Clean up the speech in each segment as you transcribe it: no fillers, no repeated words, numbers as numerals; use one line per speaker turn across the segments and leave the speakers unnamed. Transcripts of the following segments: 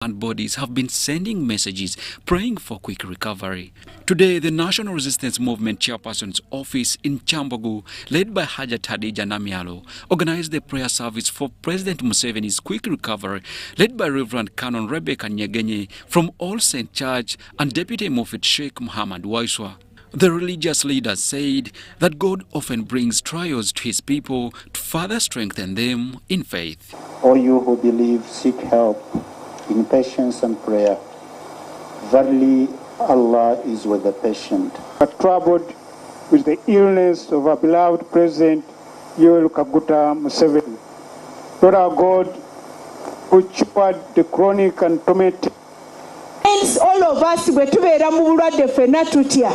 and bodies have been sending messages praying for quick recovery. Today, the National Resistance Movement Chairperson's office in Chambogu, led by Hajat Hadija Namyalo, organized the prayer service for President Museveni's quick recovery, led by Reverend Canon Rebecca Nyegenye from All Saint Church and Deputy Mufti Sheikh Muhammad Waiswa. The religious leaders said that God often brings trials to his people to further strengthen them in faith.
All you who believe, seek help in patience and prayer. Verily, Allah is with the patient.
But troubled with the illness of our beloved President Yoweri Kaguta Museveni. Lord our God, who cured the chronic and tormented.
Hence, all of us were to be ramulade fenatutia.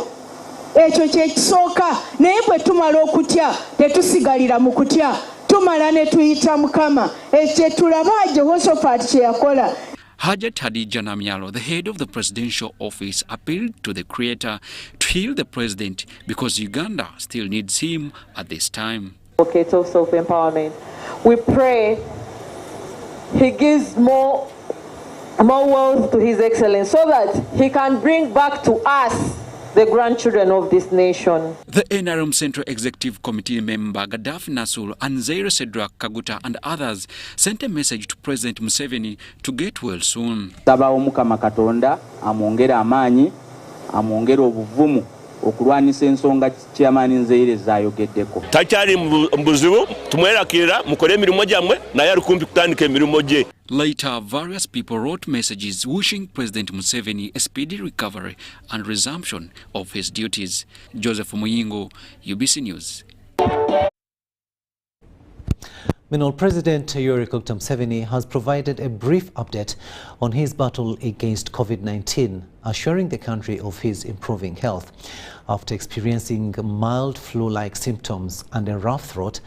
Ekyo kyekisooka naye bwe tumala okutya tetusigalira mu kutya tumala ne tuyita Mukama ekyo tulaba Jehoshaphat kye yakola.
Hajat Hadija Namyalo, the head of the presidential office, appealed to the Creator to heal the president because Uganda still needs him at this time.
Advocate of self-empowerment. We pray he gives more wealth to His Excellency so that he can bring back to us the grandchildren of this nation.
The NRM Central Executive Committee member Gaddafi Nasul and Zaire Sedrak Kaguta and others sent a message to President Museveni to get well soon.
Tabawo Mukama Katonda amwongere amaanyi, amwongere obuvumu okulwanisa ensonga chairman Nzeire zayogeddeko.
Takyali mbuzibu tumwerakira mukole emirimu gyammwe naye ali kumpi kutandika emirimu gye.
Later, various people wrote messages wishing President Museveni a speedy recovery and resumption of his duties. Joseph Muyingo, UBC News.
Meanwhile, President Yoweri Kaguta Museveni has provided a brief update on his battle against COVID-19, assuring the country of his improving health. After experiencing mild flu-like symptoms and a rough throat,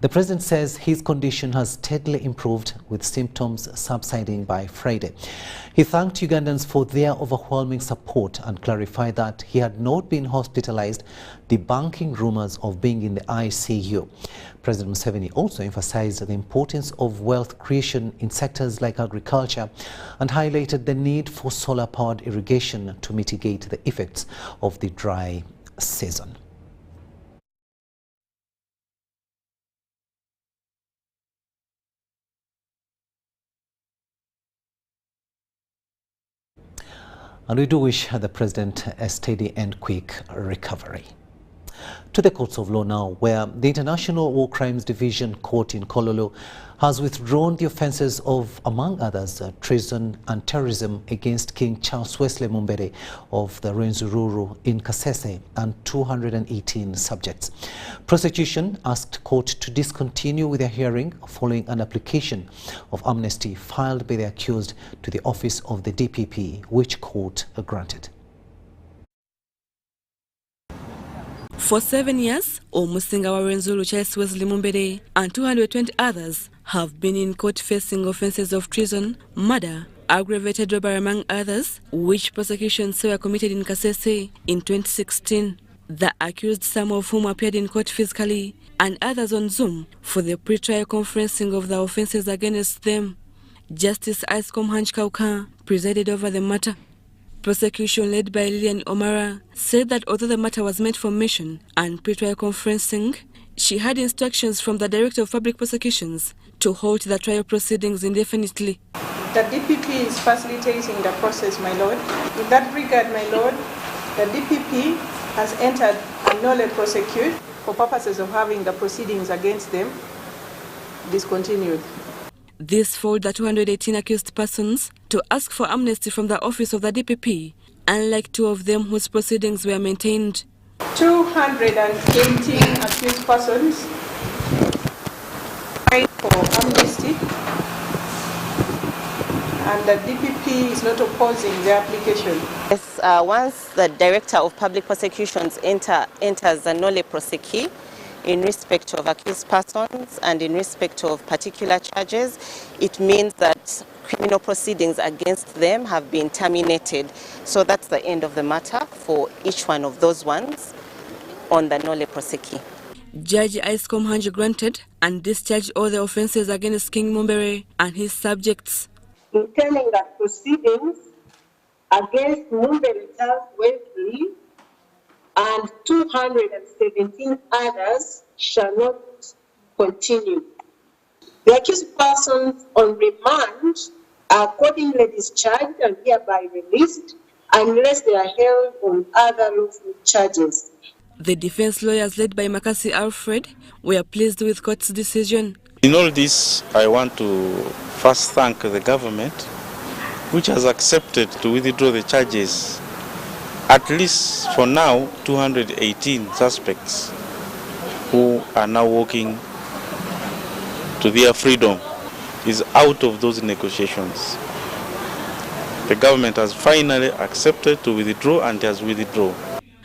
the president says his condition has steadily improved, with symptoms subsiding by Friday. He thanked Ugandans for their overwhelming support and clarified that he had not been hospitalized, debunking rumors of being in the ICU. President Museveni also emphasized the importance of wealth creation in sectors like agriculture and highlighted the need for solar-powered irrigation to mitigate the effects of the dry season. And we do wish the President a steady and quick recovery. To the courts of law now, where the International War Crimes Division Court in Kololo has withdrawn the offences of, among others, treason and terrorism against King Charles Wesley Mumbere of the Rwenzururu in Kasese and 218 subjects. Prosecution asked court to discontinue with their hearing following an application of amnesty filed by the accused to the office of the DPP, which court granted.
For 7 years, Omusinga wa Rwenzururu Charles Wesley Mumbere and 220 others have been in court facing offences of treason, murder, aggravated robbery among others, which prosecutions say were committed in Kasese in 2016. The accused, some of whom appeared in court physically and others on Zoom for the pre-trial conferencing of the offences against them. Justice Iscom Hanchkauka presided over the matter. Prosecution led by Lilian Omara said that although the matter was meant for mission and pre-trial conferencing, she had instructions from the Director of Public Prosecutions to halt the trial proceedings indefinitely.
The DPP is facilitating the process, my lord. In that regard, my lord, the DPP has entered a nolle prosecute for purposes of having the proceedings against them discontinued.
This followed the 218 accused persons to ask for amnesty from the office of the DPP, unlike two of them whose proceedings were maintained.
218 accused persons applied for amnesty, and the DPP is not opposing the application.
Yes, once the Director of Public Prosecutions enters a nolle prosecute in respect of accused persons and in respect of particular charges, it means that criminal proceedings against them have been terminated. So that's the end of the matter for each one of those ones on the nolle prosecute.
Judge Iscom Hanji granted and discharged all the offences against King Mumbere and his subjects.
containing the proceedings against Mumbere Charles Wesley and 217 others shall not continue. The accused persons on remand are accordingly discharged and hereby released unless they are held on other lawful charges.
The defense lawyers led by Makasi Alfred were pleased with court's decision.
In all this, I want to first thank the government, which has accepted to withdraw the charges. At least for now, 218 suspects who are now walking to their freedom is out of those negotiations. The government has finally accepted to withdraw and has withdrawn.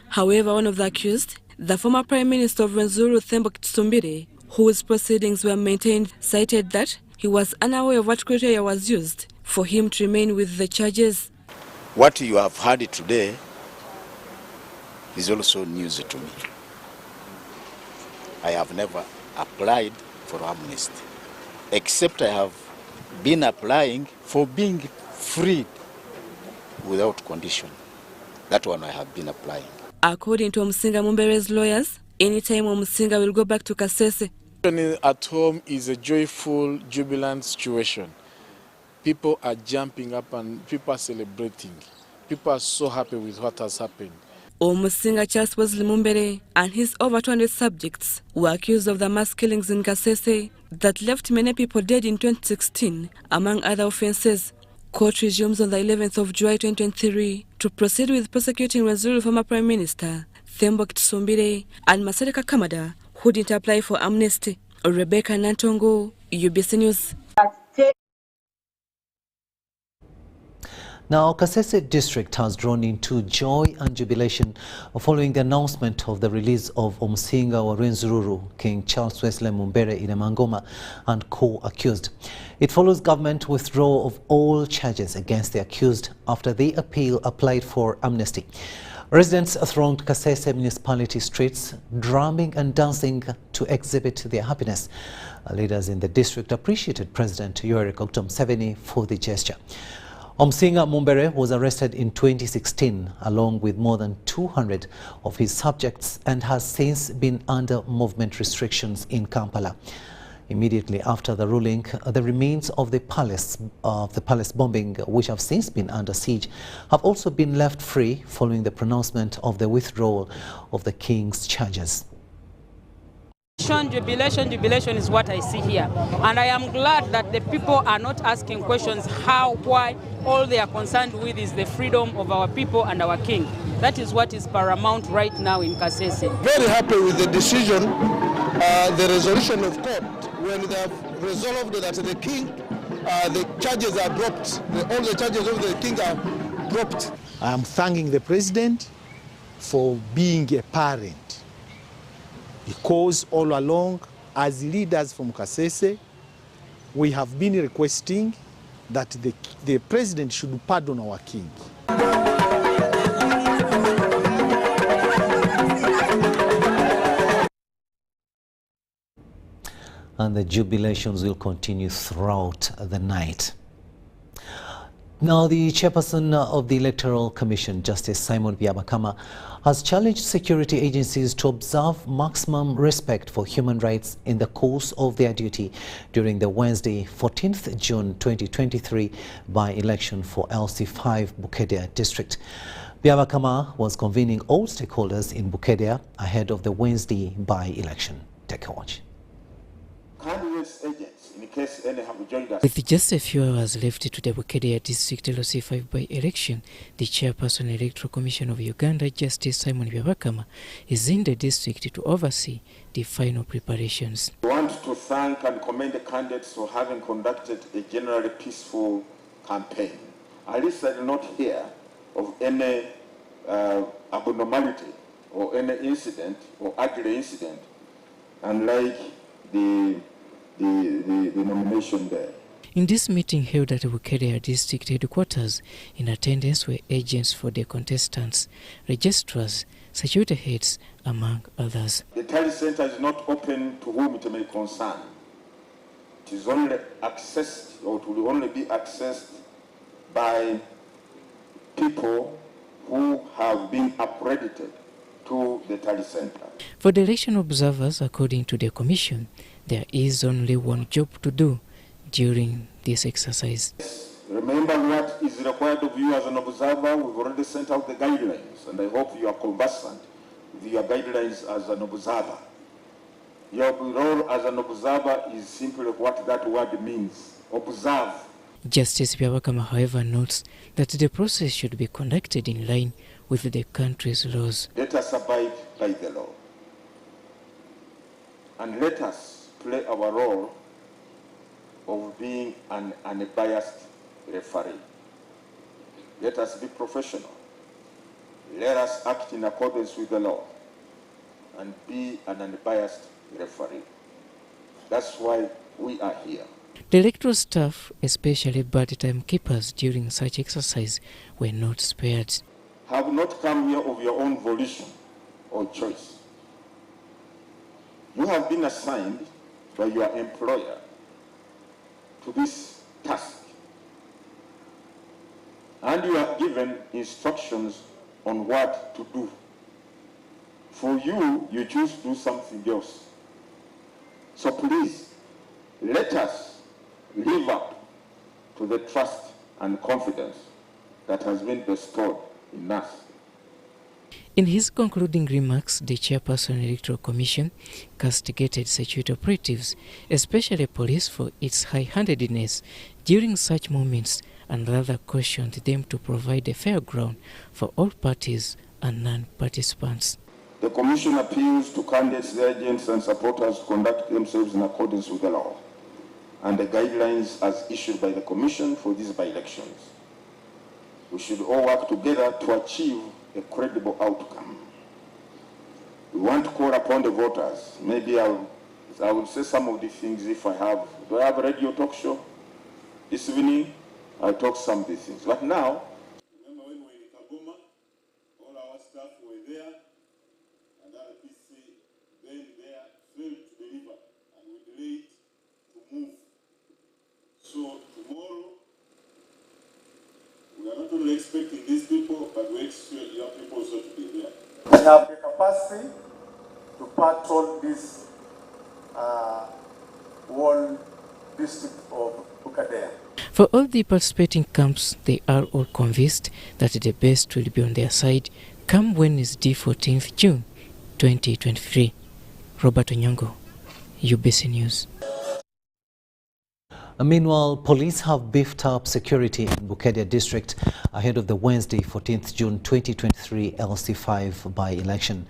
However, one of the accused, the former Prime Minister of Rwenzururu Themba Kitumbire, whose proceedings were maintained, cited that he was unaware of what criteria was used for him to remain with the charges.
What you have heard today is also news to me. I have never applied for amnesty, except I have been applying for being freed without condition. That one I have been applying.
According to Omusinga Mumbere's lawyers, anytime Omusinga will go back to Kasese.
At home is a joyful, jubilant situation. People are jumping up and people are celebrating. People are so happy with what has happened.
Omusinga Charles Wesley Mumbere and his over 200 subjects were accused of the mass killings in Kasese that left many people dead in 2016, among other offences. Court resumes on the 11th of July 2023 to proceed with prosecuting Rwenzururu former Prime Minister Themba Kitumbire and Masereka Kamada, who didn't apply for amnesty. Rebecca Nantongo, UBC News.
Now, Kasese district has drawn into joy and jubilation following the announcement of the release of Omusinga wa Rwenzururu, King Charles Wesley Mumbere Mangoma, and co-accused. It follows government withdrawal of all charges against the accused after the appeal applied for amnesty. Residents thronged Kasese municipality streets, drumming and dancing to exhibit their happiness. Leaders in the district appreciated President Yoweri Museveni for the gesture. Omusinga Mumbere was arrested in 2016 along with more than 200 of his subjects and has since been under movement restrictions in Kampala. Immediately after the ruling, the remains of the palace bombing, which have since been under siege, have also been left free following the pronouncement of the withdrawal of the king's charges.
Jubilation is what I see here. And I am glad that the people are not asking questions how, why. All they are concerned with is the freedom of our people and our king. That is what is paramount right now in Kasese.
Very happy with the decision, the resolution of court, when they have resolved that the king, the charges are dropped. All the charges of the king are dropped.
I am thanking the president for being a parent, because all along, as leaders from Kasese, we have been requesting that the president should pardon our king.
And the jubilations will continue throughout the night. Now, the chairperson of the Electoral Commission, Justice Simon Byabakama, has challenged security agencies to observe maximum respect for human rights in the course of their duty during the Wednesday, 14th June 2023 by-election for LC5 Bukedea district. Byabakama was convening all stakeholders in Bukedea ahead of the Wednesday by-election. Take a watch.
With just a few hours left to the Bukedea District LC5 by-election, the chairperson Electoral Commission of Uganda, Justice Simon Byabakama, is in the district to oversee the final preparations.
I want to thank and commend the candidates for having conducted a generally peaceful campaign. At least I did not hear of any abnormality or any incident or ugly incident, unlike the nomination there.
In this meeting held at Bukedea District Headquarters, in attendance were agents for the contestants, registrars, security heads, among others.
The tally center is not open to whom it may concern. It is only accessed, or it will only be accessed by people who have been accredited to the tally center.
For the election observers, according to the commission, there is only one job to do during this exercise.
Remember what is required of you as an observer. We've already sent out the guidelines, and I hope you are conversant with your guidelines as an observer. Your role as an observer is simply what that word means, observe.
Justice Byabakama, however, notes that the process should be conducted in line with the country's laws.
Let us abide by the law, and let us play our role of being an unbiased referee. Let us be professional. Let us act in accordance with the law and be an unbiased referee. That's why we are here.
The electoral staff, especially bad timekeepers during such exercise, were not spared.
Have not come here of your own volition or choice. You have been assigned by your employer to this task, and you are given instructions on what to do. For you, you choose to do something else. So please, let us live up to the trust and confidence that has been bestowed in us.
In his concluding remarks, the chairperson of the Electoral Commission castigated security operatives, especially police, for its high-handedness during such moments, and rather cautioned them to provide a fair ground for all parties and non-participants.
The Commission appeals to candidates, their agents and supporters to conduct themselves in accordance with the law and the guidelines as issued by the Commission for these by-elections. We should all work together to achieve a credible outcome. We want to call upon the voters. Maybe I will say some of the things if I have. Do I have a radio talk show this evening? I'll talk some of these things. But now, remember when we were in Kagoma, all our staff were there, and RPC then there failed to deliver, and we delayed to move. So tomorrow, we are not only expecting these people, but we expect your people also to be there. We have the capacity to patrol this whole district of Bukedea.
For all the participating camps, they are all convinced that the best will be on their side come Wednesday, 14th June 2023. Robert Onyango, UBC News.
Meanwhile, police have beefed up security in Bukedea district ahead of the Wednesday, 14th June 2023 LC5 by-election.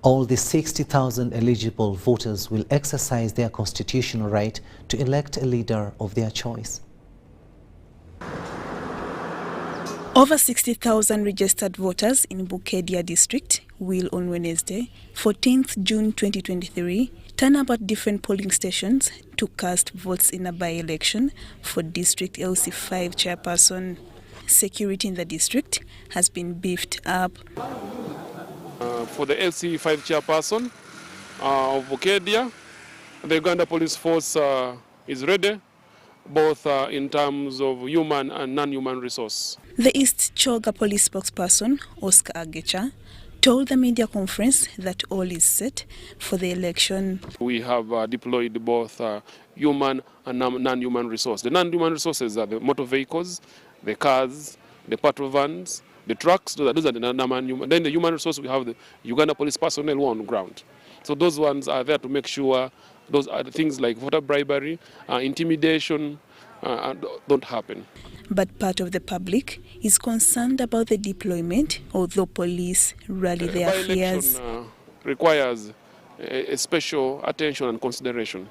All the 60,000 eligible voters will exercise their constitutional right to elect a leader of their choice.
Over 60,000 registered voters in Bukedea district will on Wednesday, 14th June 2023, turn up at different polling stations to cast votes in a by-election for District LC5 chairperson. Security in the district has been beefed up.
For the LC5 chairperson of Bukedea, the Uganda Police Force is ready, both in terms of human and non-human resource.
The East Choga police spokesperson, Oscar Agecha, told the media conference that all is set for the election.
We have deployed both human and non-human resource. The non-human resources are the motor vehicles, the cars, the patrol vans, the trucks. Those are the non-human. Then the human resource, we have the Uganda police personnel who are on the ground. So those ones are there to make sure those are the things like voter bribery, intimidation don't happen.
But part of the public is concerned about the deployment, although police rally their fears.
Requires a special attention and consideration.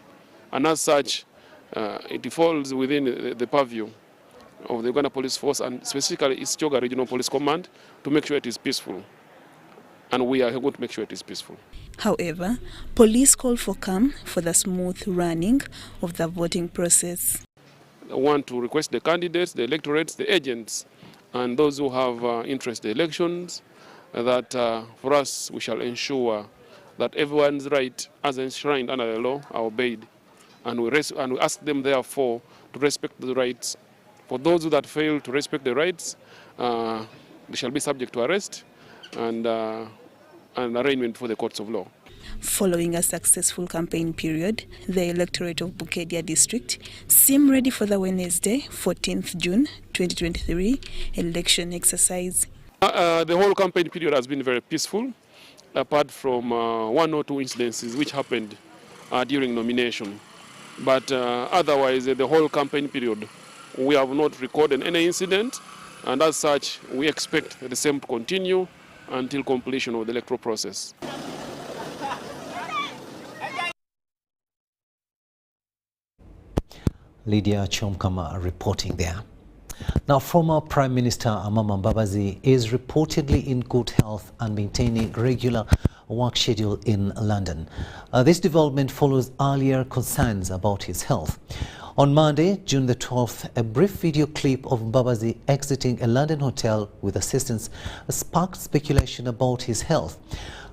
And as such, it falls within the purview of the Uganda Police Force and specifically East Choga Regional Police Command to make sure it is peaceful. And we are going to make sure it is peaceful.
However, police call for calm for the smooth running of the voting process.
I want to request the candidates, the electorates, the agents, and those who have interest in the elections, that for us we shall ensure that everyone's right as enshrined under the law are obeyed. And we ask them therefore to respect the rights For those that fail to respect the rights, they shall be subject to arrest and arraignment before the courts of law.
Following a successful campaign period, the electorate of Bukedea district seem ready for the Wednesday, 14th June 2023 election exercise.
The whole campaign period has been very peaceful, apart from one or two incidences which happened during nomination. But otherwise, the whole campaign period, we have not recorded any incident, and as such, we expect the same to continue until completion of the electoral process.
Lydia Chomkama reporting there. Now, former Prime Minister Amama Mbabazi is reportedly in good health and maintaining regular work schedule in London. This development follows earlier concerns about his health. On Monday, June the 12th, a brief video clip of Mbabazi exiting a London hotel with assistance sparked speculation about his health.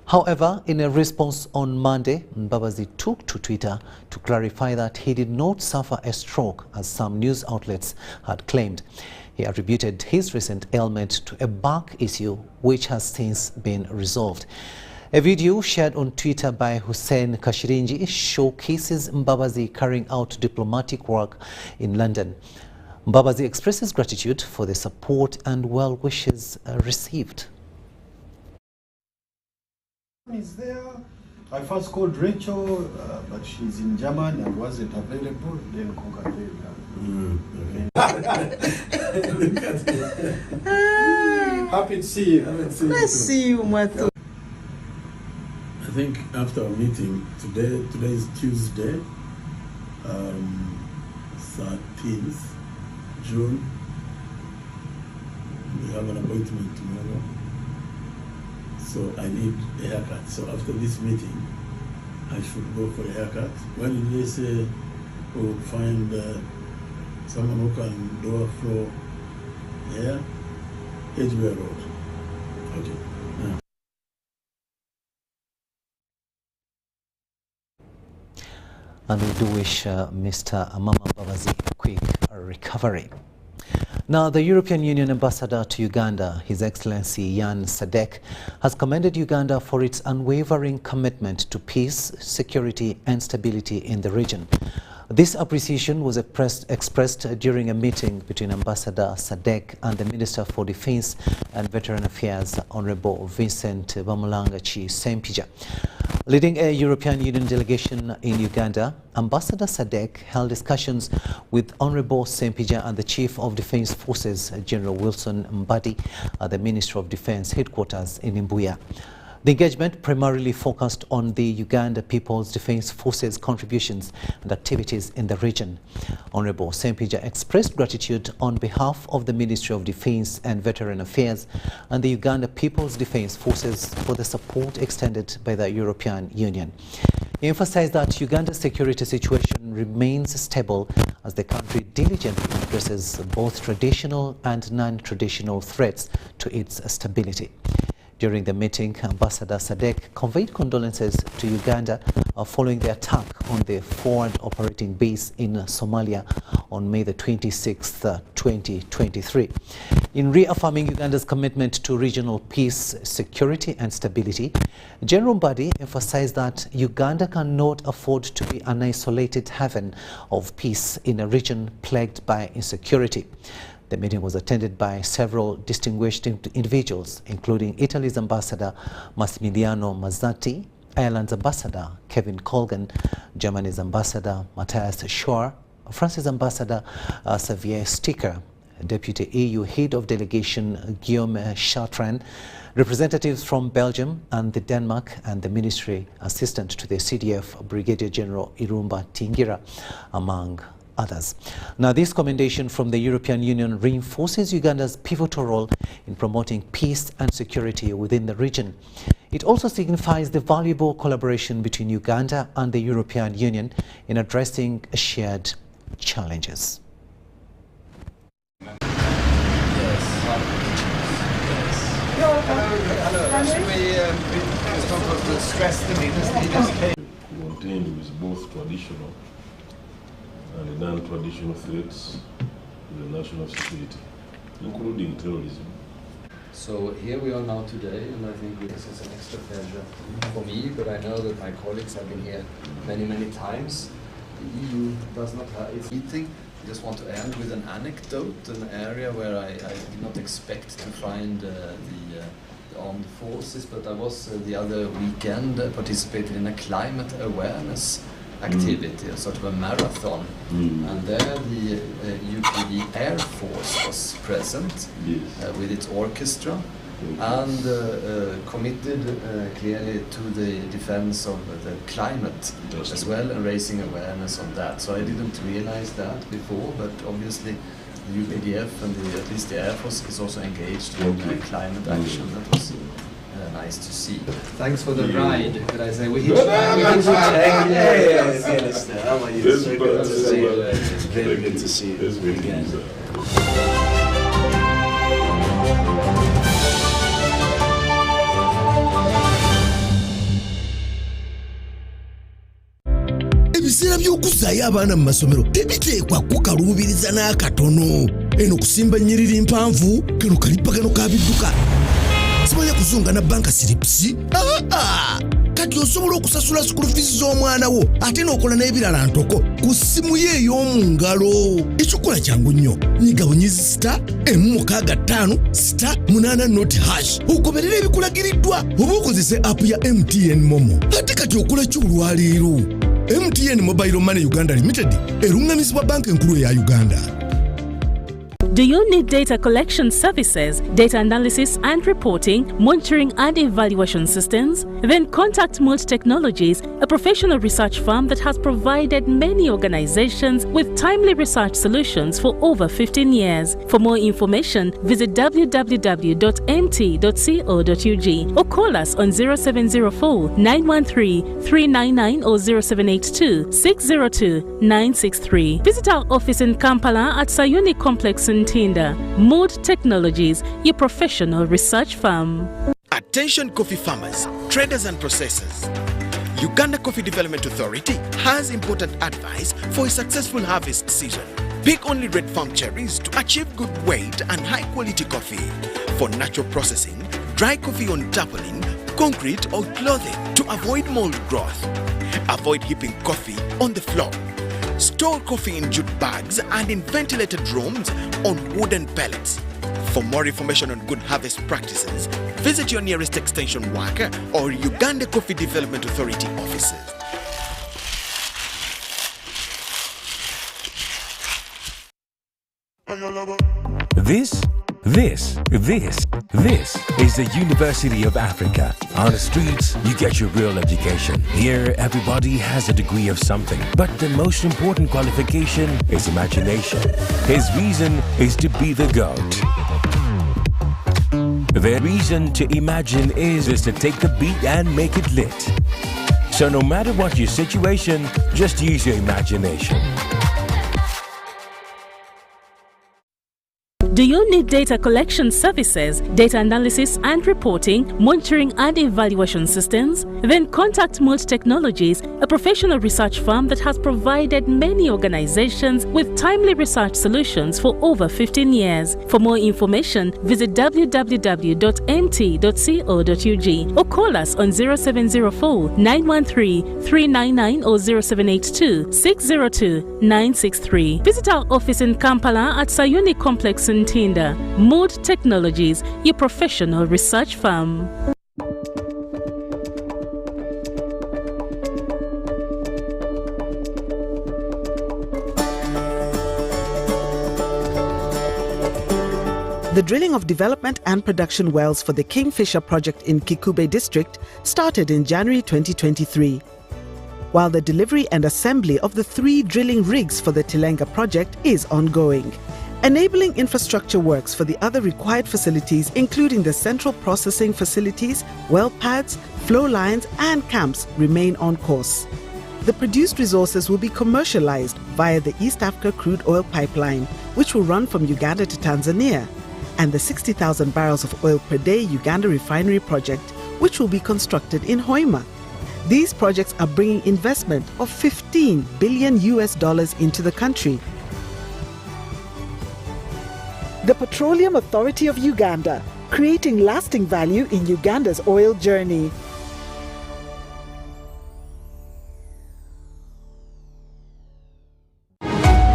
However, in a response on Monday, Mbabazi took to Twitter to clarify that he did not suffer a stroke, as some news outlets had claimed. He attributed his recent ailment to a back issue, which has since been resolved. A video shared on Twitter by Hussein Kashirinji showcases Mbabazi carrying out diplomatic work in London. Mbabazi expresses gratitude for the support and well wishes received.
Is there? I first called Rachel, but she's in Germany and wasn't available. Then Coca-Cola. Happy to see you.
Let's see you, Mato.
I think after our meeting today is Tuesday, 13th June. We have an appointment tomorrow. So I need a haircut. So after this meeting, I should go for a haircut. When did they say we'll find someone who can do a floor hair? Edgeware Road. Okay. Yeah.
And we do wish Mr. Amama Mbabazi a quick recovery. Now, the European Union ambassador to Uganda, His Excellency Jan Sadek, has commended Uganda for its unwavering commitment to peace, security and stability in the region. This appreciation was expressed during a meeting between Ambassador Sadek and the Minister for Defence and Veteran Affairs, Honourable Vincent Bamulangachi Sempija. Leading a European Union delegation in Uganda, Ambassador Sadek held discussions with Honourable Sempija and the Chief of Defence Forces, General Wilson Mbadi, at the Ministry of Defence headquarters in Mbuya. The engagement primarily focused on the Uganda People's Defence Forces contributions and activities in the region. Honourable Sempija expressed gratitude on behalf of the Ministry of Defence and Veteran Affairs and the Uganda People's Defence Forces for the support extended by the European Union. He emphasized that Uganda's security situation remains stable as the country diligently addresses both traditional and non-traditional threats to its stability. During the meeting, Ambassador Sadek conveyed condolences to Uganda following the attack on the forward operating base in Somalia on May the 26th, 2023. In reaffirming Uganda's commitment to regional peace, security and stability, General Mbadi emphasized that Uganda cannot afford to be an isolated haven of peace in a region plagued by insecurity. The meeting was attended by several distinguished individuals, including Italy's Ambassador Massimiliano Mazzatti, Ireland's Ambassador Kevin Colgan, Germany's Ambassador Matthias Schor, France's Ambassador Xavier Sticker, Deputy EU Head of Delegation Guillaume Chartrand, representatives from Belgium and Denmark, and the Ministry Assistant to the CDF Brigadier General Irumba Tingira, among others. Now, this commendation from the European Union reinforces Uganda's pivotal role in promoting peace and security within the region. It also signifies the valuable collaboration between Uganda and the European Union in addressing shared challenges.
Contained with both traditional and non-traditional threats
the national security, including terrorism.
So here we are now today, and I think this is an extra pleasure for me, but I know that my colleagues have been here many, many times. The EU does not have its meeting. I just want to end with an anecdote, an area where I did not expect to find the armed forces, but I was the other weekend participated in a climate awareness activity, a sort of a marathon, and there the UPD Air Force was present with its orchestra and committed clearly to the defense of the climate as well, and raising awareness on that. So I didn't realize that before, but obviously the UPDF and at least the Air Force is also engaged in climate action. That was nice to see. Thanks for the ride. Could I say we hitched yes, how are you? So good to see you. Very good to see you again.
Ebiseera by'okuzaayo abaana mu masomero tebiteekwa kukaluubiriza n'akatono. Eno kusimba nnyiriri mpanvu kano kalippagano ka bidduka. Simanya kuzunga na banka siripsi. Kati osobola okusasula school fees z'omwana wo ate n'okola n'ebirala ntoko ku ssimu ye ey'omu ngalo. Ekikola kyangu nnyo. Nyiga bunyizi *165*8 ogoberera ebikulagiriddwa oba okozese app ya MTN Momo. Ate kati okola ki olwaleero? MTN Mobile Money Uganda Limited erungamizibwa banka enkulu ya Uganda.
Do you need data collection services, data analysis and reporting, monitoring and evaluation systems? Then contact Mold Technologies, a professional research firm that has provided many organizations with timely research solutions for over 15 years. For more information, visit www.mt.co.ug or call us on 0704 913 399 or 0782 602 963. Visit our office in Kampala at Sayuni Complex in Tinda. Mold Technologies, your professional research firm.
Attention coffee farmers, traders and processors. Uganda Coffee Development Authority has important advice for a successful harvest season. Pick only red farm cherries to achieve good weight and high quality coffee. For natural processing, dry coffee on tarpaulin, concrete or clothing to avoid mold growth. Avoid heaping coffee on the floor. Store coffee in jute bags and in ventilated rooms on wooden pallets. For more information on good harvest practices, visit your nearest extension worker or Uganda Coffee Development Authority offices.
This is the University of Africa. On the streets, you get your real education. Here, everybody has a degree of something. But the most important qualification is imagination. His reason is to be the GOAT. The reason to imagine is to take the beat and make it lit. So no matter what your situation, just use your imagination.
Do you need data collection services, data analysis and reporting, monitoring and evaluation systems? Then contact Mold Technologies, a professional research firm that has provided many organizations with timely research solutions for over 15 years. For more information, visit www.mt.co.ug or call us on 0704 913 399 or 0782 602 963. Visit our office in Kampala at Sayuni Complex in Tinda. Mold Technologies, your professional research firm.
The drilling of development and production wells for the Kingfisher project in Kikube district started in January 2023, while the delivery and assembly of the 3 drilling rigs for the Tilenga project is ongoing. Enabling infrastructure works for the other required facilities, including the central processing facilities, well pads, flow lines and camps, remain on course. The produced resources will be commercialized via the East Africa crude oil pipeline, which will run from Uganda to Tanzania, and the 60,000 barrels of oil per day Uganda refinery project, which will be constructed in Hoima. These projects are bringing investment of $15 billion into the country. The Petroleum Authority of Uganda, creating lasting value in Uganda's oil journey.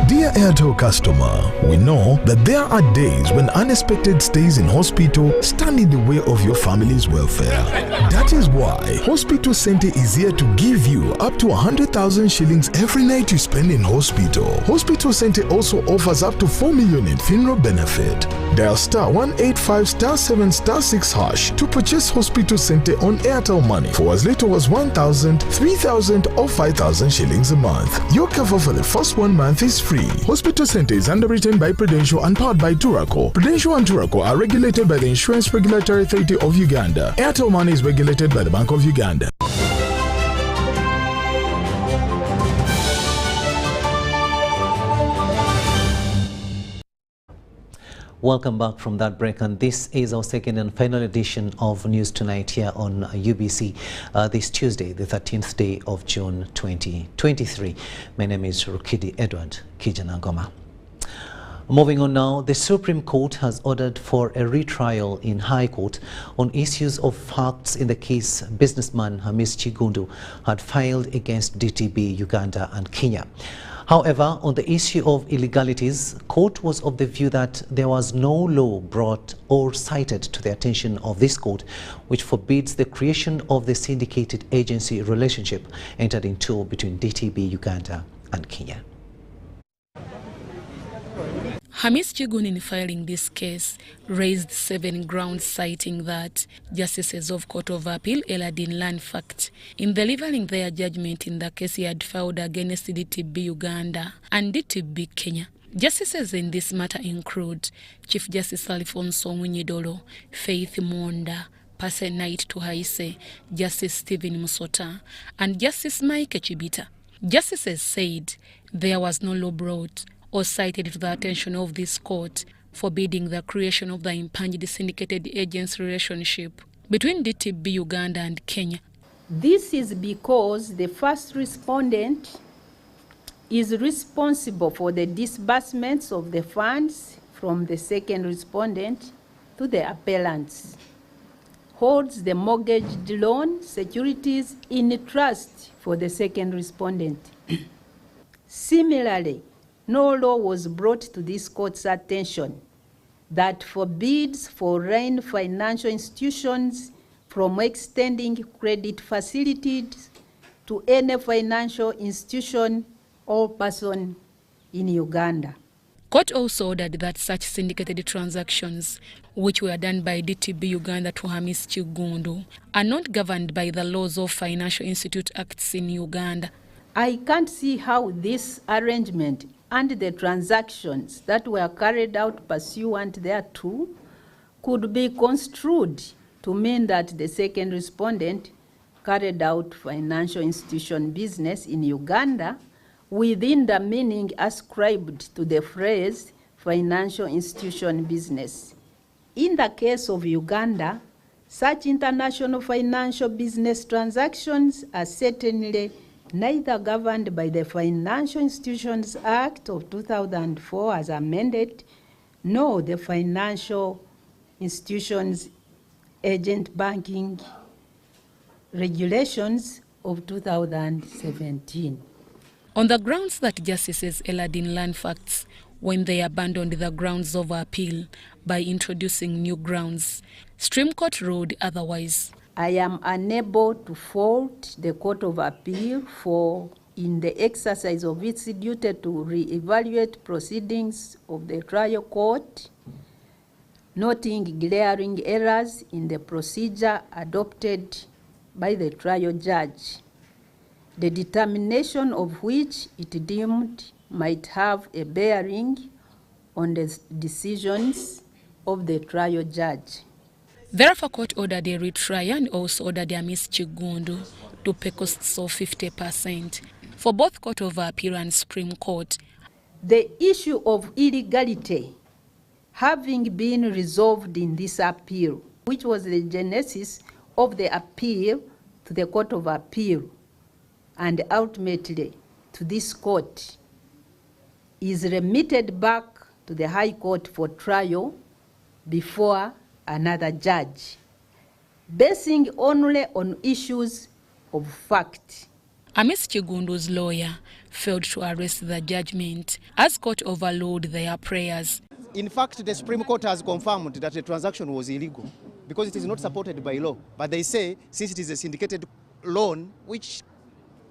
Dear Airtel customer, we know that there are days when unexpected stays in hospital stand in the way of your family's welfare. That is why Hospital Center is here to give you up to 100,000 shillings every night you spend in hospital. Hospital Center also offers up to 4 million in funeral benefit. Dial star 185 star 7 star 6 hash to purchase Hospital Center on Airtel Money for as little as 1,000, 3,000 or 5,000 shillings a month. Your cover for the first 1 month is free. Hospital Center is underwritten by Prudential and powered by Turaco. Prudential and Turaco are regulated by the Insurance Regulatory Authority of Uganda. Airtel Money is regulated by the Bank of Uganda.
Welcome back from that break, and this is our second and final edition of News Tonight here on UBC this Tuesday, the 13th day of June 2023. My name is Rukidi Edward Kijanangoma. Moving on now, the Supreme Court has ordered for a retrial in High Court on issues of facts in the case businessman Hamis Chigundu had filed against DTB, Uganda and Kenya. However, on the issue of illegalities, court was of the view that there was no law brought or cited to the attention of this court which forbids the creation of the syndicated agency relationship entered into between DTB, Uganda and Kenya.
Hamis Chigundu, in filing this case, raised 7 grounds citing that Justices of Court of Appeal erred in land fact in delivering their judgment in the case he had filed against DTB Uganda and DTB Kenya. Justices in this matter include Chief Justice Alfonso Munyidolo, Faith Monda, Pase Knight Tuhaise, Justice Stephen Musota, and Justice Mike Chibita. Justices said there was no law brought or cited to the attention of this court forbidding the creation of the impunged syndicated agency relationship between DTB Uganda and Kenya.
This is because the first respondent is responsible for the disbursements of the funds from the second respondent to the appellants, holds the mortgaged loan securities in trust for the second respondent. Similarly, no law was brought to this court's attention that forbids foreign financial institutions from extending credit facilities to any financial institution or person in Uganda.
Court also ordered that such syndicated transactions, which were done by DTB Uganda to Hamis Chigundu, are not governed by the laws of Financial Institute Acts in Uganda.
I can't see how this arrangement and the transactions that were carried out pursuant thereto could be construed to mean that the second respondent carried out financial institution business in Uganda within the meaning ascribed to the phrase financial institution business. In the case of Uganda, such international financial business transactions are certainly neither governed by the Financial Institutions Act of 2004 as amended, nor the Financial Institutions Agent Banking Regulations of 2017.
On the grounds that justices erred in land facts when they abandoned the grounds of appeal by introducing new grounds, Supreme Court ruled otherwise.
I am unable to fault the Court of Appeal for, in the exercise of its duty to re-evaluate proceedings of the trial court, noting glaring errors in the procedure adopted by the trial judge, the determination of which it deemed might have a bearing on the decisions of the trial judge.
Therefore, court ordered a retrial and also ordered Hamis Chigundu to pay costs of 50% for both Court of Appeal and Supreme Court.
The issue of illegality having been resolved in this appeal, which was the genesis of the appeal to the Court of Appeal and ultimately to this court, is remitted back to the High Court for trial before another judge, basing only on issues of fact.
Amis Chigundu's lawyer failed to arrest the judgment as court overruled their prayers.
In fact, the Supreme Court has confirmed that the transaction was illegal because it is not supported by law. But they say since it is a syndicated loan, which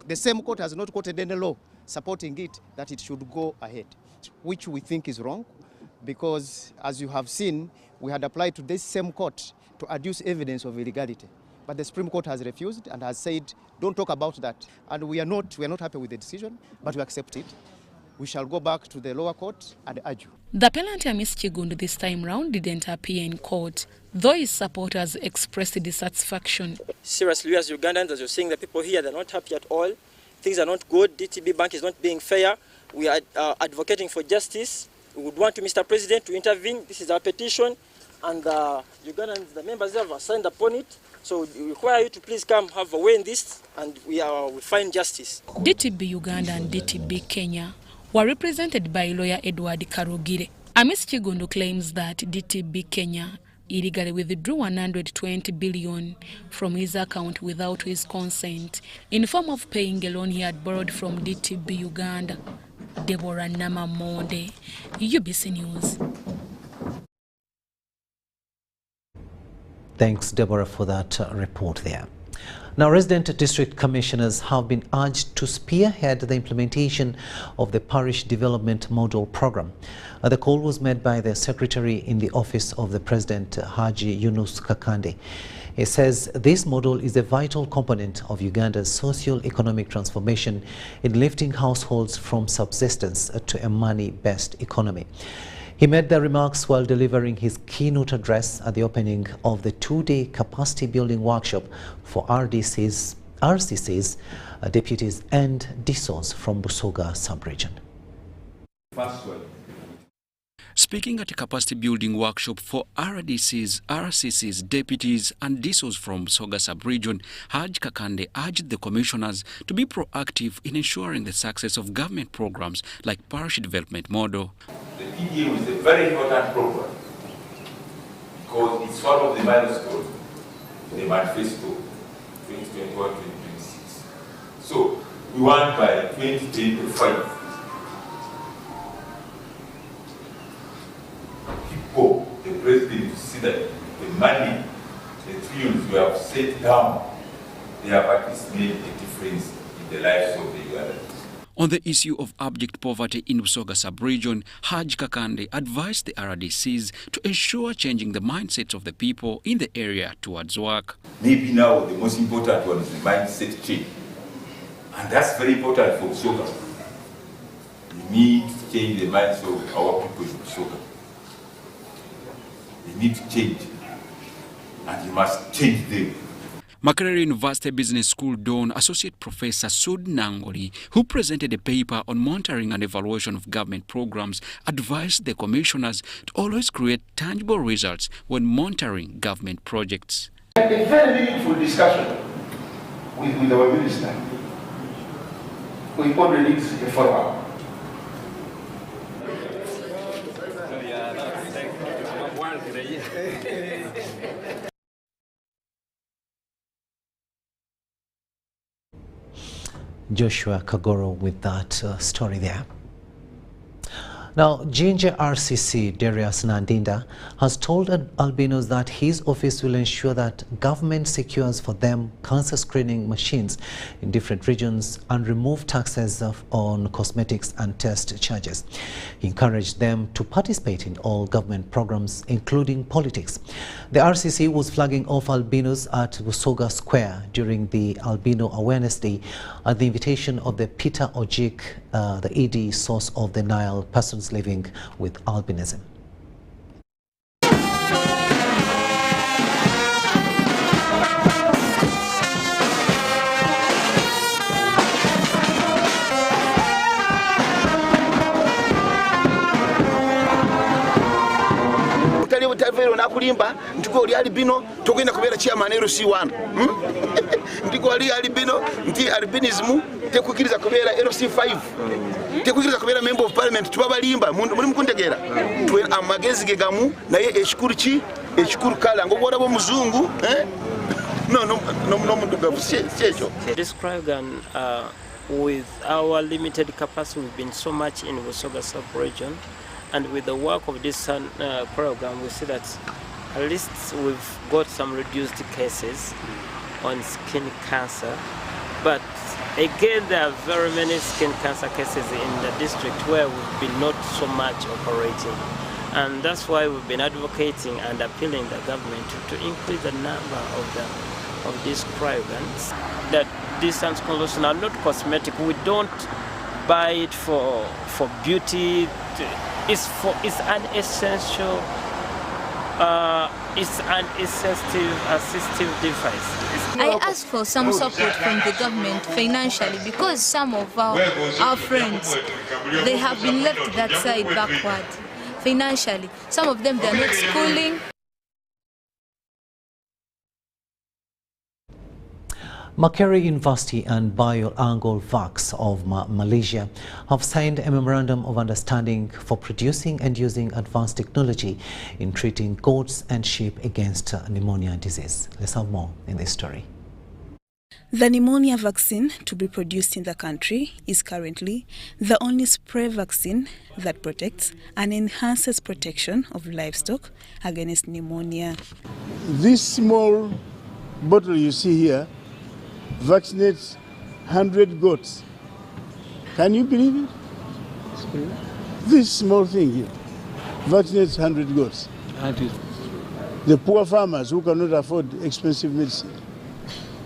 the same court has not quoted any law supporting it, that it should go ahead, which we think is wrong because, as you have seen, we had applied to this same court to adduce evidence of illegality. But the Supreme Court has refused and has said, don't talk about that. And we are not happy with the decision, but we accept it. We shall go back to the lower court and argue.
The appellant Amis Chigundu this time round didn't appear in court, though his supporters expressed dissatisfaction.
Seriously, as Ugandans, as you're seeing, the people here, they're not happy at all. Things are not good. DTB Bank is not being fair. We are advocating for justice. We would want Mr. President to intervene. This is our petition. And the Ugandans, the members have signed upon it. So we require you to please come have a way in this, and we find justice.
DTB Uganda and DTB Kenya were represented by lawyer Edward Karugire. Amis Chigundu claims that DTB Kenya illegally withdrew 120 billion from his account without his consent in form of paying a loan he had borrowed from DTB Uganda. Deborah Namamonde, UBC News.
Thanks, Deborah, for that report there. Now, resident district commissioners have been urged to spearhead the implementation of the Parish Development Model Program. The call was made by the Secretary in the Office of the President, Haji Yunus Kakande. He says this model is a vital component of Uganda's socio-economic transformation in lifting households from subsistence to a money-based economy. He made the remarks while delivering his keynote address at the opening of the two-day capacity building workshop for RCCs, deputies and DSOs from Busoga sub-region.
Speaking at a capacity building workshop for RCCs, deputies and DSOs from Busoga sub-region, Haji Kakande urged the commissioners to be proactive in ensuring the success of government programs like Parish Development Model.
The PDA is a very important program because it's one of the milestones in the manifesto 2021-2026. So we want by 2025 people, the president, to see that the money, the trillions we have set down, they have at least made a difference in the lives of the Ugandans.
On the issue of abject poverty in Busoga sub-region, Haji Kakande advised the RDCs to ensure changing the mindsets of the people in the area towards work.
Maybe now the most important one is the mindset change. And that's very important for Busoga. We need to change the minds of our people in Busoga. They need to change, and you must change them.
Makerere University Business School Dawn Associate Professor Sud Nangoli, who presented a paper on monitoring and evaluation of government programs, advised the commissioners to always create tangible results when monitoring government projects.
A very meaningful discussion with our minister. We only need a follow-up.
Joshua Kagoro with that story there. Now, Ginger RCC Darius Nandinda has told albinos that his office will ensure that government secures for them cancer screening machines in different regions and remove taxes on cosmetics and test charges. He encouraged them to participate in all government programs, including politics. The RCC was flagging off albinos at Busoga Square during the Albino Awareness Day at the invitation of the Peter Ojik, the ED source of the Nile, persons living with albinism.
kulimba ntiko oli albino tokenda kubera chairman LC1 ndiko ali albino nti albinism tekukiriza kubera LC5 tekukiriza kubera member of parliament tubabalimba muri mukuntegera twe amagezi gegamu naye ekikuru ki ekikuru kala ngobora bo muzungu no
This program with our limited capacity, we've been so much in Busoga sub-region, and with the work of this program, we see that at least we've got some reduced cases on skin cancer. But again, there are very many skin cancer cases in the district where we've been not so much operating. And that's why we've been advocating and appealing the government to increase the number of these programs. That these solutions are not cosmetic. We don't buy it for beauty. It's an essential. It's an assistive device.
I ask for some support from the government financially because some of our friends, they have been left that side backward financially. Some of them, they are not schooling.
Makerere University and BioAngle Vax of Malaysia have signed a memorandum of understanding for producing and using advanced technology in treating goats and sheep against pneumonia disease. Let's have more in this story.
The pneumonia vaccine to be produced in the country is currently the only spray vaccine that protects and enhances protection of livestock against pneumonia.
This small bottle you see here vaccinates 100 goats. Can you believe it? This small thing here vaccinates 100 goats. The poor farmers who cannot afford expensive medicine.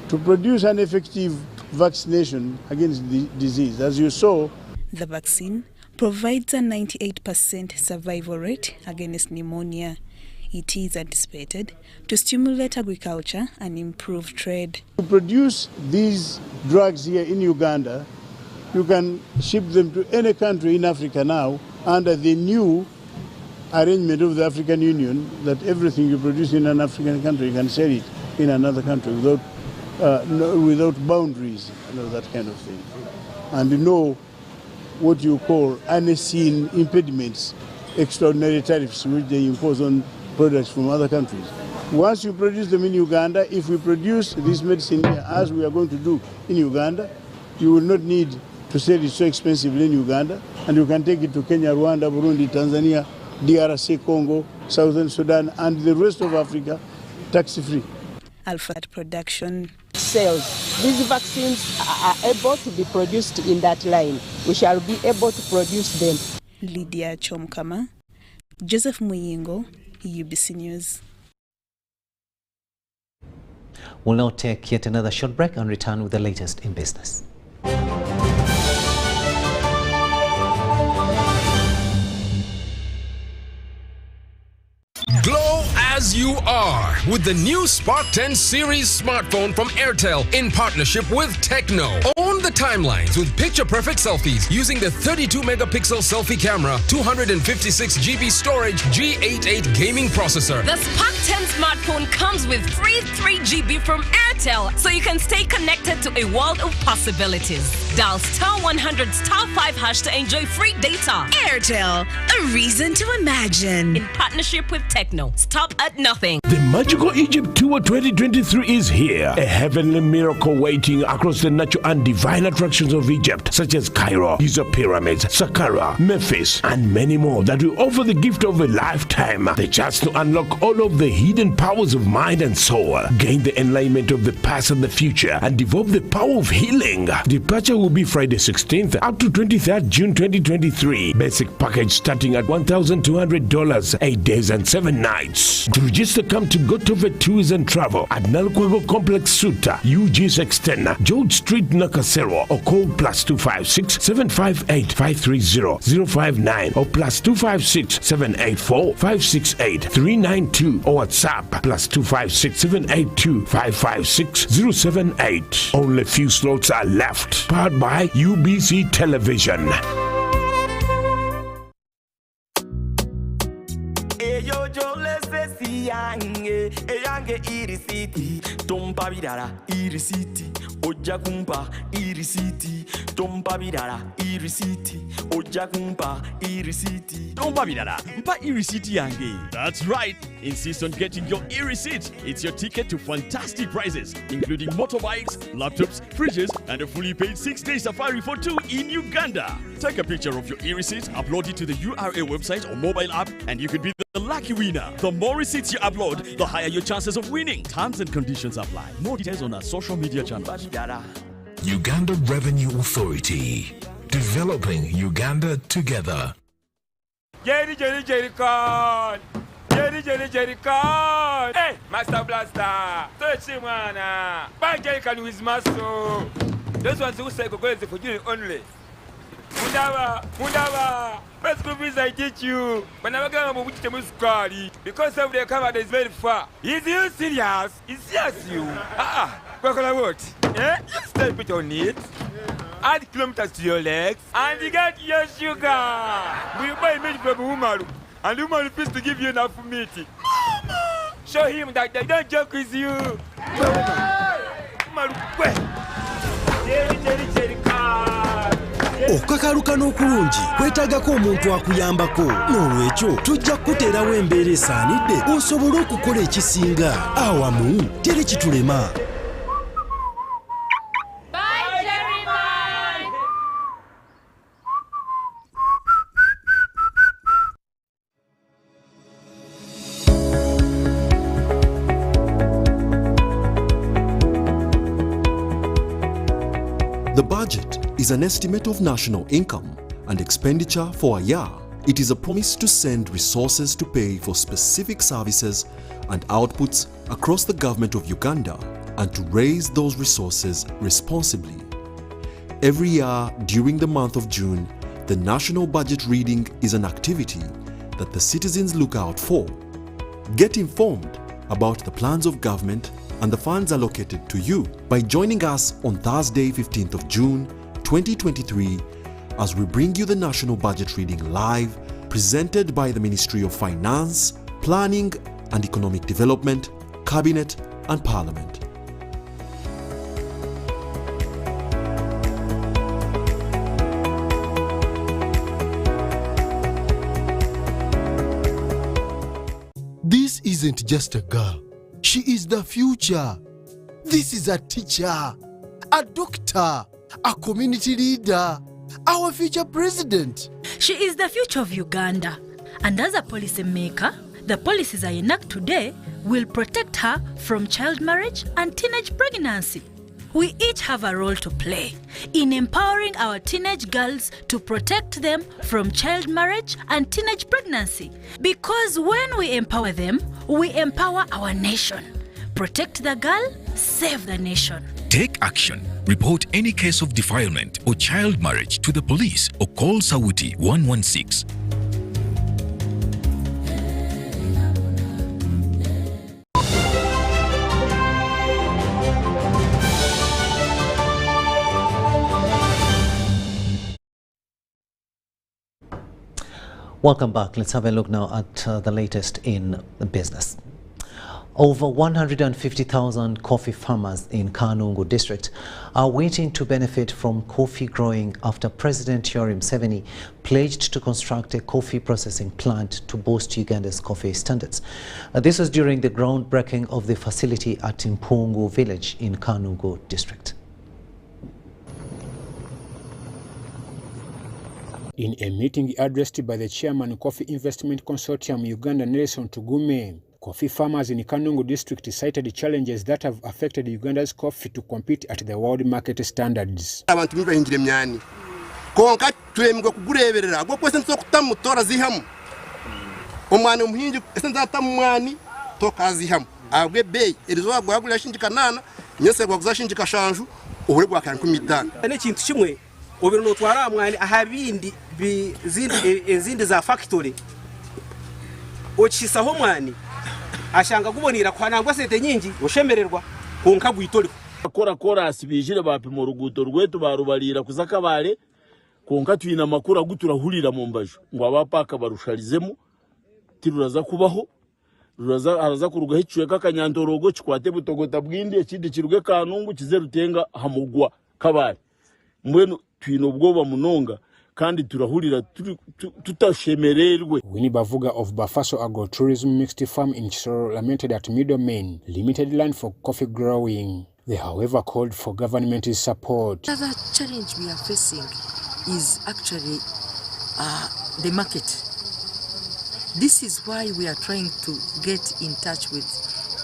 To produce an effective vaccination against the disease, as you saw,
the vaccine provides a 98% survival rate against pneumonia. It is anticipated to stimulate agriculture and improve trade.
To produce these drugs here in Uganda, you can ship them to any country in Africa now under the new arrangement of the African Union that everything you produce in an African country, you can sell it in another country without boundaries, that kind of thing. And what you call unseen impediments, extraordinary tariffs which they impose on products from other countries. Once you produce them in Uganda, if we produce this medicine here, as we are going to do in Uganda, you will not need to sell it so expensively in Uganda, and you can take it to Kenya, Rwanda, Burundi, Tanzania, DRC, Congo, Southern Sudan, and the rest of Africa, tax-free.
Alphabet production
sales. These vaccines are able to be produced in that line. We shall be able to produce them.
Lydia Chomkama, Joseph Muyingo, UBC News.
We'll now take yet another short break and return with the latest in business.
Glow as you are with the new Spark 10 series smartphone from Airtel in partnership with Tecno. Own the timelines with picture-perfect selfies using the 32-megapixel selfie camera, 256GB storage, G88 gaming processor.
The Spark 10 smartphone comes with free 3GB from Airtel, so you can stay connected to a world of possibilities. Dial *100 *5# to enjoy free data.
Airtel, a reason to imagine.
In partnership with Tecno. Stop at nothing.
The Magical Egypt Tour 2023 is here. A heavenly miracle waiting across the natural and divine attractions of Egypt, such as Cairo, Giza Pyramids, Saqqara, Memphis, and many more that will offer the gift of a lifetime. The chance to unlock all of the hidden powers of mind and soul, gain the enlightenment of the past and the future, and develop the power of healing. Departure will be Friday 16th up to 23rd June 2023. Basic package starting at $1,200, 8 days and 7 nights. To register, come to Gotove Tours and Travel at Nalkwego Complex Suta, UG's Extender, George Street, Nakasero, or call +256 758 530 059 or +256 784 568 392 or WhatsApp +256 782 556 078. Only few slots are left. Powered by UBC Television.
yange eyange irisiti tompa bidara irisiti ojja kumpa irisiti tompa bidara irisiti ojja kumpa irisiti tompa bidara mpa irisiti yange.
That's right. Insist on getting your e-receipt. It's your ticket to fantastic prizes, including motorbikes, laptops, fridges, and a fully paid 6-day safari for 2 in Uganda. Take a picture of your e-receipt, upload it to the URA website or mobile app, and you could be the lucky winner. The more receipts you upload, the higher your chances of winning. Terms and conditions apply. More details on our social media channels.
Uganda Revenue Authority. Developing Uganda together.
Jerry con. Jerry con. Hey, Master Blaster. Touch him, man. Bang Jerry con with muscle. Those ones who say go for you only. Mundava. First group is I teach you. But never go with the muscari. Because of the cover that is very far. Is you serious? It's serious you. What? Yeah? You step it on it. Add kilometers to your legs. And you get your sugar. We buy meat from Umaru. And Umaru refuse to give you enough meat. Mama! Show him that they don't joke with you. Umaru, Jerry card.
Okakaluka n'okulungi kwetaagako omuntu akuyambako n'olwekyo tujja kukuteerawo embeera esaanidde osobole okukola ekisinga awamu teri kitulema.
The budget is an estimate of national income and expenditure for a year. It is a promise to send resources to pay for specific services and outputs across the government of Uganda and to raise those resources responsibly. Every year during the month of June, the national budget reading is an activity that the citizens look out for. Get informed about the plans of government and the funds allocated to you by joining us on Thursday, 15th of June, 2023, as we bring you the National Budget Reading live, presented by the Ministry of Finance, Planning and Economic Development, Cabinet and Parliament.
This isn't just a girl. She is the future. This is a teacher, a doctor, a community leader, our future president.
She is the future of Uganda. And as a policy maker, the policies I enact today will protect her from child marriage and teenage pregnancy. We each have a role to play in empowering our teenage girls to protect them from child marriage and teenage pregnancy. Because when we empower them, we empower our nation. Protect the girl, save the nation.
Take action. Report any case of defilement or child marriage to the police or call Sawuti 116.
Welcome back. Let's have a look now at the latest in business. Over 150,000 coffee farmers in Kanungu district are waiting to benefit from coffee growing after President Yoweri Museveni pledged to construct a coffee processing plant to boost Uganda's coffee standards. This was during the groundbreaking of the facility at Mpungu village in Kanungu district.
In a meeting addressed by the chairman of Coffee Investment Consortium Uganda, Nelson Tugume, coffee farmers in Kanungu district cited the challenges that have affected Uganda's coffee to compete at the world market standards.
Abantu mibahindire myani konka twemwe kugureberera gwo kwese ntokutamu tora zihamu omwana umuhingi ese nzatamu mwani toka zihamu agwe bay erizo gwagura shinjika nana nyese gwaguza shinjika shanju ubure gwa kan 15
ne kintu kimwe obero no twara mwani ahabindi zindi za factory ochisaho mwani ashanga kubonera kwa nangwa sete nyingi ushemererwa konka gwitori
kora asibijire bapima uruguto rwetu barubarira kuzakabare konka twina makuru aguturahurira mu mbaju ngo abapaka barusharizemo tiruraza kubaho araza kuruga hicweka kanyandorogo chikwate butogota bwindi ekindi kiruge kanungu kizerutenga hamugwa kabari mbwenu twino bwoba munonga kandi turahurira tutashemererwe.
Winnie Bavuga of Bafaso Agro-Tourism Mixed Farm in Chisoro lamented at middlemen limited land for coffee growing. They, however, called for government's support.
Another challenge we are facing is actually the market. This is why we are trying to get in touch with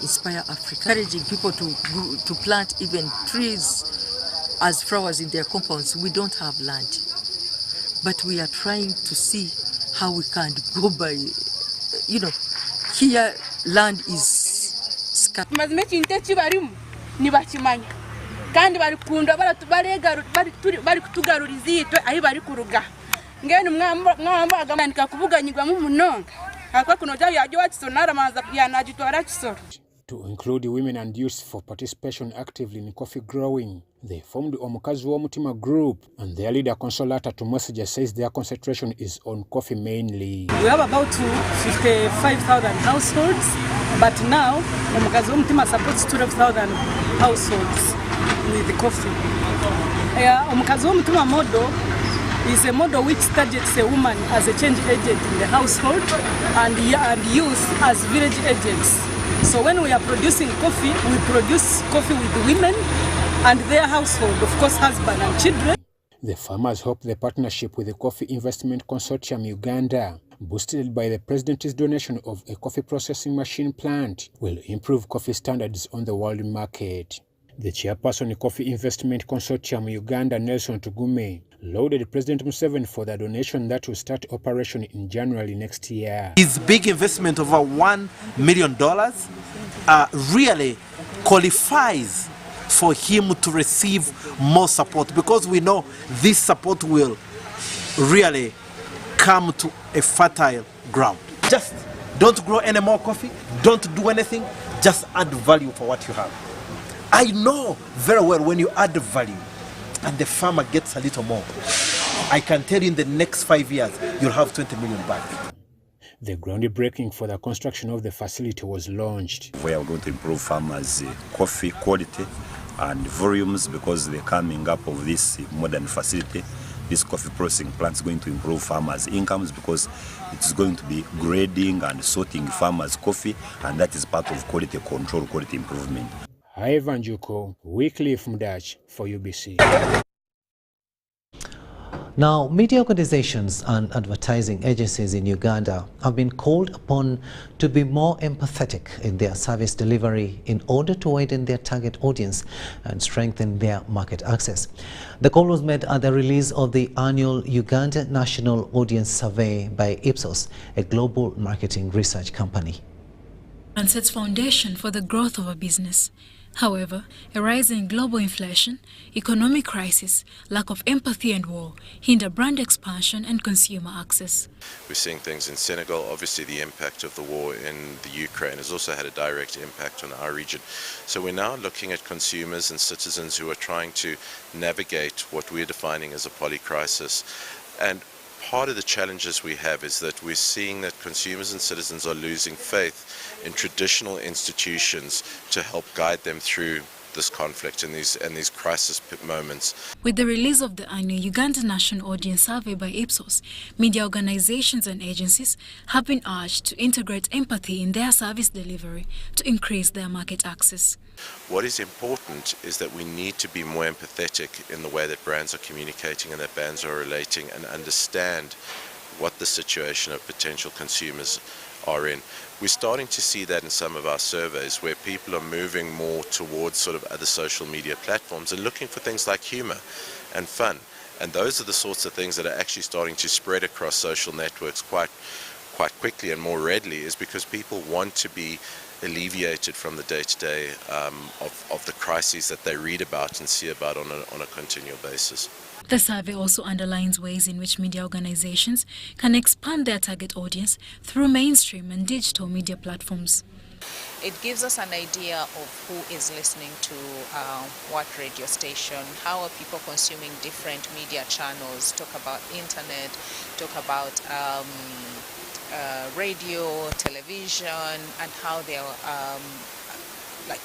Inspire Africa, encouraging people to plant even trees as flowers in their compounds. We don't have land, but we are trying to see how we can go by, here land is scarce.
Kandi barikunda bari kutugaruriza ito ahi bari kuruga ngene mwamba agamandika kubuganyirwa mu munonga akwa kuno jayo yaje watisonara manza yanagitwara kisoro.
To include women and youth for participation actively in coffee growing, they formed Omukazi Womutima group, and their leader Consolata to Messager says their concentration is on coffee mainly.
We have about 55,000 households, but now Omukazi Womutima supports 12,000 households with the coffee. Omukazi Womutima model is a model which targets a woman as a change agent in the household and youth as village agents. So when we are producing coffee, we produce coffee with the women and their household, of course, husband and children.
The farmers hope the partnership with the Coffee Investment Consortium Uganda, boosted by the President's donation of a coffee processing machine plant, will improve coffee standards on the world market. The chairperson of Coffee Investment Consortium Uganda, Nelson Tugume, lauded President Museveni for the donation that will start operation in January next year.
His big investment over $1 million really qualifies for him to receive more support, because we know this support will really come to a fertile ground. Just don't grow any more coffee, don't do anything, just add value for what you have. I know very well when you add value and the farmer gets a little more, I can tell you in the next 5 years, you'll have 20 million back.
The groundbreaking for the construction of the facility was launched.
We are going to improve farmers' coffee quality and volumes, because the coming up of this modern facility, this coffee processing plant is going to improve farmers' incomes, because it's going to be grading and sorting farmers' coffee, and that is part of quality control, quality improvement.
Ivan Juko, weekly from Dutch for UBC.
Now, media organizations and advertising agencies in Uganda have been called upon to be more empathetic in their service delivery in order to widen their target audience and strengthen their market access. The call was made at the release of the annual Uganda National Audience Survey by Ipsos, a global marketing research company.
And sets foundation for the growth of a business. However, a rise in global inflation, economic crisis, lack of empathy and war hinder brand expansion and consumer access.
We're seeing things in Senegal. Obviously, the impact of the war in the Ukraine has also had a direct impact on our region. So we're now looking at consumers and citizens who are trying to navigate what we're defining as a polycrisis. And part of the challenges we have is that we're seeing that consumers and citizens are losing faith in traditional institutions to help guide them through this conflict and these crisis moments.
With the release of the annual Uganda National Audience Survey by Ipsos, media organizations and agencies have been urged to integrate empathy in their service delivery to increase their market access.
What is important is that we need to be more empathetic in the way that brands are communicating and that brands are relating, and understand what the situation of potential consumers are in. We're starting to see that in some of our surveys, where people are moving more towards sort of other social media platforms and looking for things like humor and fun. And those are the sorts of things that are actually starting to spread across social networks quite quickly and more readily, is because people want to be alleviated from the day-to-day of the crises that they read about and see about on a continual basis.
The survey also underlines ways in which media organizations can expand their target audience through mainstream and digital media platforms.
It gives us an idea of who is listening to what radio station, how are people consuming different media channels, talk about internet, talk about radio, television, and how they are like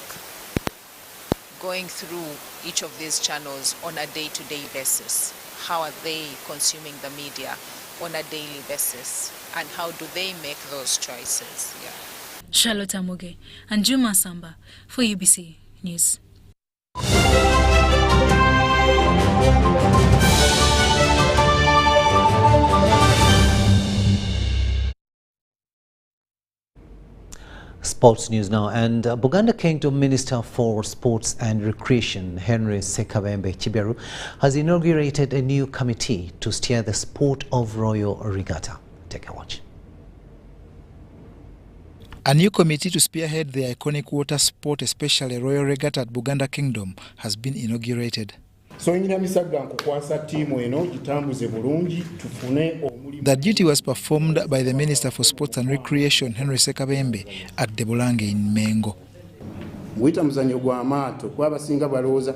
going through each of these channels on a day-to-day basis. How are they consuming the media on a daily basis, and how do they make those choices? Yeah.
Charlotte Amuge and Juma Samba for UBC News.
Sports news now, and Buganda Kingdom Minister for Sports and Recreation Henry Sekabembe Chiberu has inaugurated a new committee to steer the sport of Royal Regatta. Take a watch.
A new committee to spearhead the iconic water sport, especially Royal Regatta at Buganda Kingdom, has been inaugurated. The duty was performed by the Minister for Sports and Recreation, Henry Sekabembe, at the Bulange in Mengo.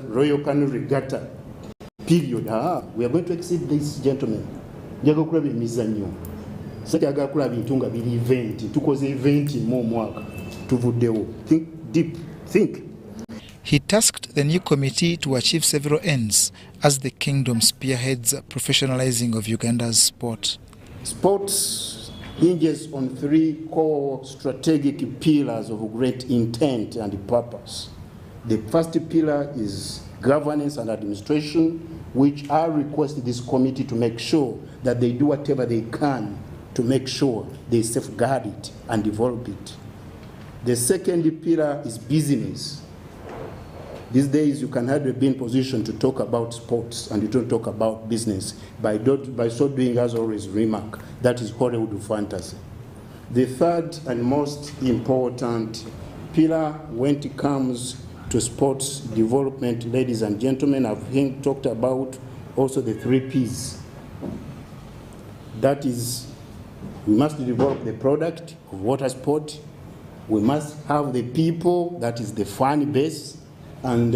Royal Canoe Regatta period. We are going to exceed this, gentlemen. Think deep, think.
He tasked the new committee to achieve several ends as the kingdom spearheads professionalizing of Uganda's sport.
Sports hinges on three core strategic pillars of great intent and purpose. The first pillar is governance and administration, which I request this committee to make sure that they do whatever they can to make sure they safeguard it and develop it. The second pillar is business. These days, you can hardly be in position to talk about sports and you don't talk about business. By so doing, as always remark, that is Hollywood fantasy. The third and most important pillar when it comes to sports development, ladies and gentlemen, I've talked about also the 3 Ps. That is, we must develop the product of water sport. We must have the people, that is the fan base. And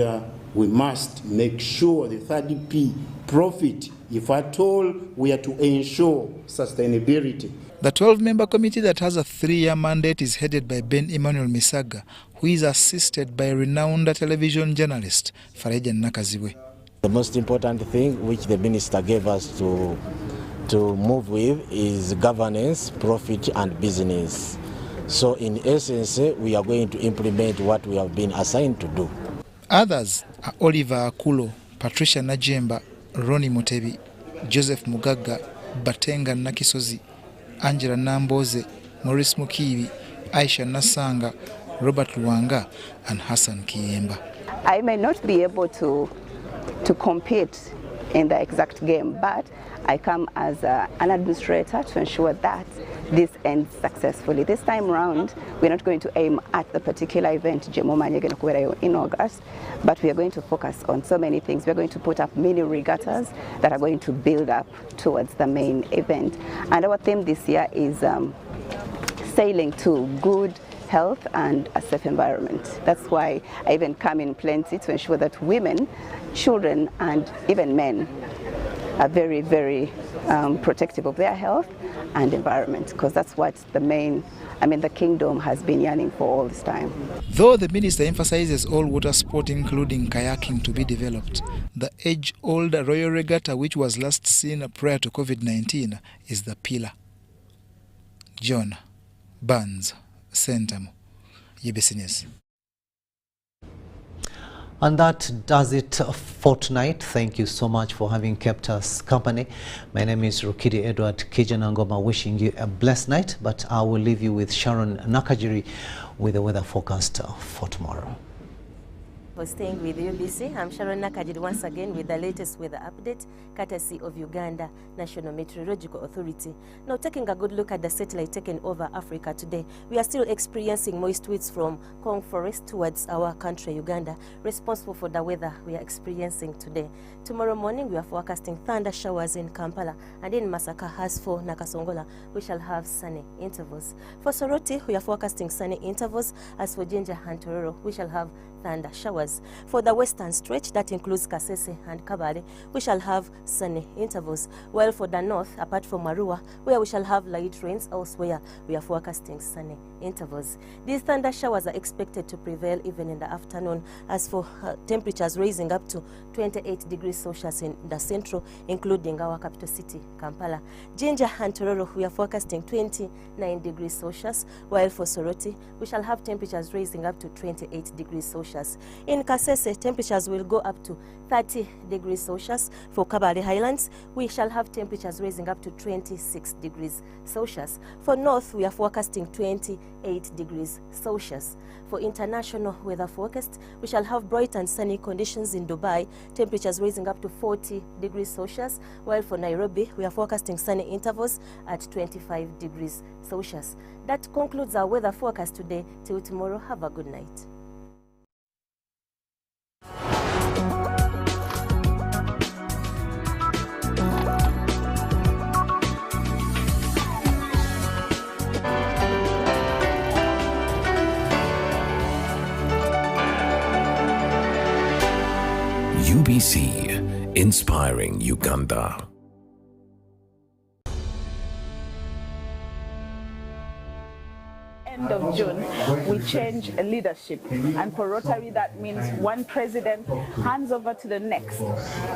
we must make sure the 3rd P, profit, if at all we are to ensure sustainability.
The 12-member committee that has a 3-year mandate is headed by Ben Emmanuel Misaga, who is assisted by renowned television journalist Fareja Nakaziwe.
The most important thing which the minister gave us to move with is governance, profit and business. So in essence, we are going to implement what we have been assigned to do.
Others are Oliver Akulo, Patricia Najemba, Ronnie Motebi, Joseph Mugaga, Batenga Nakisozi, Angela Namboze, Maurice Mukibi, Aisha Nasanga, Robert Luanga, and Hassan Kiemba.
I may not be able to compete in the exact game, but I come as an administrator to ensure that this ends successfully. This time round, we're not going to aim at the particular event in August, but we are going to focus on so many things. We're going to put up mini regattas that are going to build up towards the main event. And our theme this year is sailing to good health and a safe environment. That's why I even come in plenty to ensure that women, children, and even men are very, very protective of their health and environment, because that's what the kingdom has been yearning for all this time.
Though the minister emphasizes all water sport, including kayaking, to be developed, the age-old Royal Regatta, which was last seen prior to COVID-19, is the pillar. John Burns, Sentamo, UBC News.
And that does it for tonight. Thank you so much for having kept us company. My name is Rukidi Edward Kijanangoma, wishing you a blessed night, but I will leave you with Sharon Nakajiri with the weather forecast for tomorrow.
For staying with UBC, I'm Sharon Nakajiri once again with the latest weather update, courtesy of Uganda National Meteorological Authority. Now, taking a good look at the satellite taken over Africa today, we are still experiencing moist winds from Kong Forest towards our country, Uganda, responsible for the weather we are experiencing today. Tomorrow morning, we are forecasting thunder showers in Kampala, and in Masaka, as for Nakasongola, we shall have sunny intervals. For Soroti, we are forecasting sunny intervals. As for Jinja and Tororo, we shall have thunder showers. For the western stretch, that includes Kasese and Kabale, we shall have sunny intervals. While for the north, apart from Marua, where we shall have light rains, elsewhere we are forecasting sunny intervals. These thunder showers are expected to prevail even in the afternoon. As for temperatures rising up to 28 degrees Celsius in the central, including our capital city, Kampala. Jinja and Tororo, we are forecasting 29 degrees Celsius, while for Soroti, we shall have temperatures rising up to 28 degrees Celsius. In Kasese, temperatures will go up to 30 degrees Celsius. For Kabale Highlands, we shall have temperatures rising up to 26 degrees Celsius. For North, we are forecasting 28 degrees Celsius. For international weather forecast, we shall have bright and sunny conditions in Dubai, temperatures rising up to 40 degrees Celsius, while for Nairobi, we are forecasting sunny intervals at 25 degrees Celsius. That concludes our weather forecast today. Till tomorrow, have a good night.
UBC, inspiring Uganda.
End of June, we change leadership, and for Rotary that means one president hands over to the next.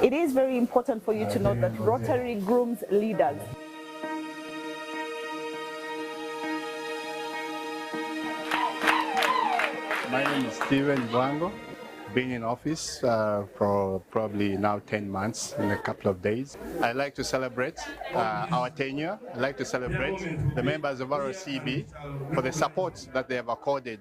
It is very important for you to know that Rotary grooms leaders.
My name is Steven Bwango. Been in office for probably now 10 months in a couple of days. I like to celebrate our tenure. I like to celebrate the members of ROCB for the support that they have accorded